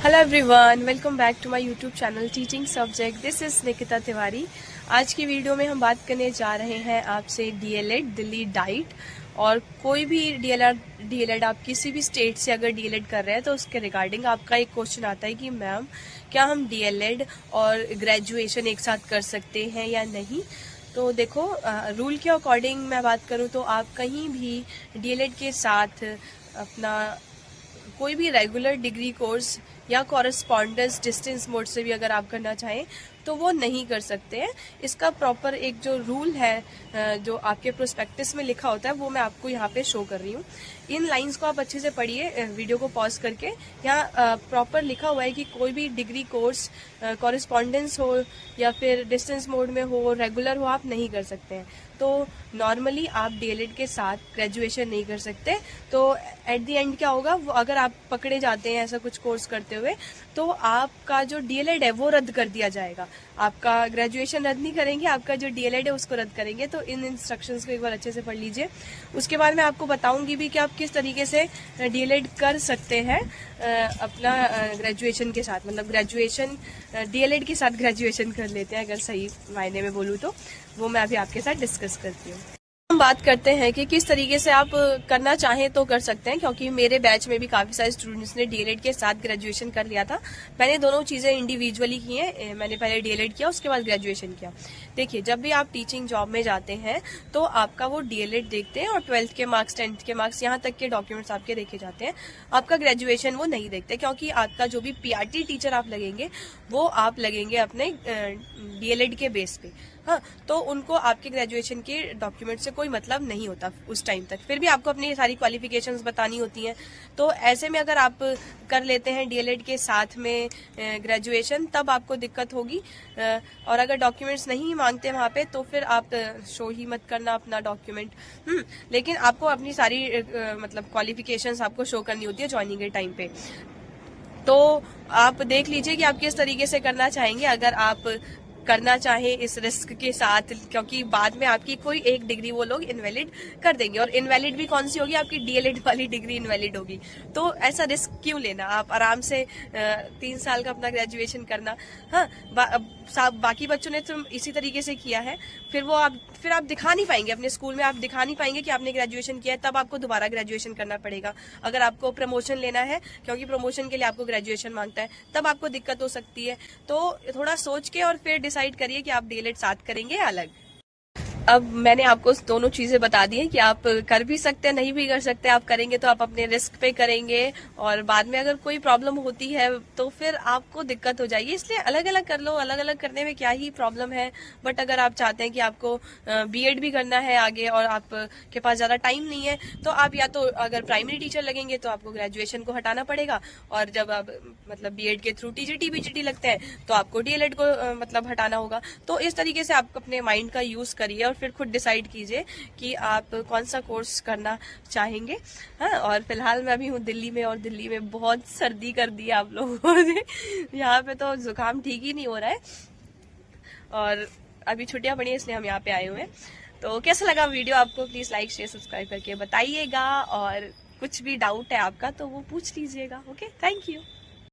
Hello everyone, welcome back to my YouTube channel teaching subject. This is Nikita Tiwari. आज की video में हम बात करने जा रहे हैं आपसे डीएलएड दिल्ली डाइट। और कोई भी डीएलएड आप किसी भी स्टेट से अगर डीएलएड कर रहे हैं तो उसके रिगार्डिंग आपका एक क्वेश्चन आता है कि मैम क्या हम डीएलएड और ग्रेजुएशन एक साथ कर सकते हैं या नहीं। तो देखो, रूल के अकॉर्डिंग मैं बात करूं तो आप कहीं भी डीएलएड के साथ अपना कोई भी रेगुलर डिग्री कोर्स या कॉरेस्पॉन्डेंस डिस्टेंस मोड से भी अगर आप करना चाहें तो वो नहीं कर सकते हैं। इसका प्रॉपर एक जो रूल है जो आपके प्रोस्पेक्टस में लिखा होता है वो मैं आपको यहाँ पे शो कर रही हूँ। इन लाइंस को आप अच्छे से पढ़िए, वीडियो को पॉज करके। यहाँ प्रॉपर लिखा हुआ है कि कोई भी डिग्री कोर्स कॉरेस्पॉन्डेंस हो या फिर डिस्टेंस मोड में हो, रेगुलर हो, आप नहीं कर सकते हैं। तो नॉर्मली आप डीएलएड के साथ ग्रेजुएशन नहीं कर सकते। तो एट द एंड क्या होगा, अगर आप पकड़े जाते हैं ऐसा कुछ कोर्स करते हुए तो आपका जो डीएलएड है वो रद्द कर दिया जाएगा। आपका ग्रेजुएशन रद्द नहीं करेंगे, आपका जो डीएलएड है उसको रद्द करेंगे। तो इन इंस्ट्रक्शंस को एक बार अच्छे से पढ़ लीजिए। उसके बाद मैं आपको बताऊंगी भी कि आप किस तरीके से डीएलएड कर सकते हैं अपना ग्रेजुएशन के साथ, मतलब ग्रेजुएशन डीएलएड के साथ ग्रेजुएशन कर लेते हैं अगर सही मायने में बोलूँ तो। वो मैं अभी आपके साथ डिस्कस करती हूँ। हम बात करते हैं कि किस तरीके से आप करना चाहें तो कर सकते हैं, क्योंकि मेरे बैच में भी काफी सारे स्टूडेंट्स ने डीएलएड के साथ ग्रेजुएशन कर लिया था। मैंने दोनों चीजें इंडिविजुअली की हैं। मैंने पहले डीएलएड किया, उसके बाद ग्रेजुएशन किया। देखिए, जब भी आप टीचिंग जॉब में जाते हैं तो आपका वो डीएलएड देखते हैं और 12th के मार्क्स, 10th के मार्क्स, यहाँ तक के डॉक्यूमेंट्स आपके देखे जाते हैं। आपका ग्रेजुएशन वो नहीं देखते, क्योंकि आपका जो भी पीआरटी टीचर आप लगेंगे वो आप लगेंगे अपने डीएलएड के बेस पे। हाँ, तो उनको आपके ग्रेजुएशन के डॉक्यूमेंट से कोई मतलब नहीं होता उस टाइम तक। फिर भी आपको अपनी सारी क्वालिफिकेशंस बतानी होती हैं। तो ऐसे में अगर आप कर लेते हैं डीएलएड के साथ में ग्रेजुएशन, तब आपको दिक्कत होगी। और अगर डॉक्यूमेंट्स नहीं मांगते वहां पे तो फिर आप शो ही मत करना अपना डॉक्यूमेंट। लेकिन आपको अपनी सारी मतलब क्वालिफिकेशंस आपको शो करनी होती है ज्वाइनिंग के टाइम पे। तो आप देख लीजिए कि आप किस तरीके से करना चाहेंगे। अगर आप करना चाहे इस रिस्क के साथ, क्योंकि बाद में आपकी कोई एक डिग्री वो लोग इनवैलिड कर देंगे, और इनवैलिड भी कौन सी होगी, आपकी डीएलएड वाली डिग्री इनवैलिड होगी। तो ऐसा रिस्क क्यों लेना, आप आराम से 3 साल का अपना ग्रेजुएशन करना। हाँ, बाकी बच्चों ने तो इसी तरीके से किया है। फिर आप दिखा नहीं पाएंगे अपने स्कूल में, आप दिखा नहीं पाएंगे कि आपने ग्रेजुएशन किया है। तब आपको दोबारा ग्रेजुएशन करना पड़ेगा अगर आपको प्रमोशन लेना है, क्योंकि प्रमोशन के लिए आपको ग्रेजुएशन मांगता है। तब आपको दिक्कत हो सकती है। तो थोड़ा सोच के और फिर डिसाइड करिए कि आप डीएलएड साथ करेंगे या अलग। अब मैंने आपको दोनों चीजें बता दी हैं कि आप कर भी सकते हैं, नहीं भी कर सकते। आप करेंगे तो आप अपने रिस्क पे करेंगे, और बाद में अगर कोई प्रॉब्लम होती है तो फिर आपको दिक्कत हो जाएगी। इसलिए अलग अलग कर लो, अलग अलग करने में क्या ही प्रॉब्लम है। बट अगर आप चाहते हैं कि आपको बीएड भी करना है आगे और आपके पास ज्यादा टाइम नहीं है, तो आप या तो अगर प्राइमरी टीचर लगेंगे तो आपको ग्रेजुएशन को हटाना पड़ेगा, और जब आप मतलब बीएड के थ्रू टीजीटी बीजीटी लगते हैं तो आपको डीएलएड को मतलब हटाना होगा। तो इस तरीके से आप अपने माइंड का यूज करिए और फिर खुद डिसाइड कीजिए कि आप कौन सा कोर्स करना चाहेंगे। हाँ, और फिलहाल मैं अभी हूँ दिल्ली में, और दिल्ली में बहुत सर्दी कर दी आप लोगों ने। यहाँ पे तो जुकाम ठीक ही नहीं हो रहा है, और अभी छुट्टियां पड़ी है इसलिए हम यहाँ पे आए हुए हैं। तो कैसा लगा वीडियो आपको, प्लीज लाइक शेयर सब्सक्राइब करके बताइएगा, और कुछ भी डाउट है आपका तो वो पूछ लीजिएगा। Okay, thank you.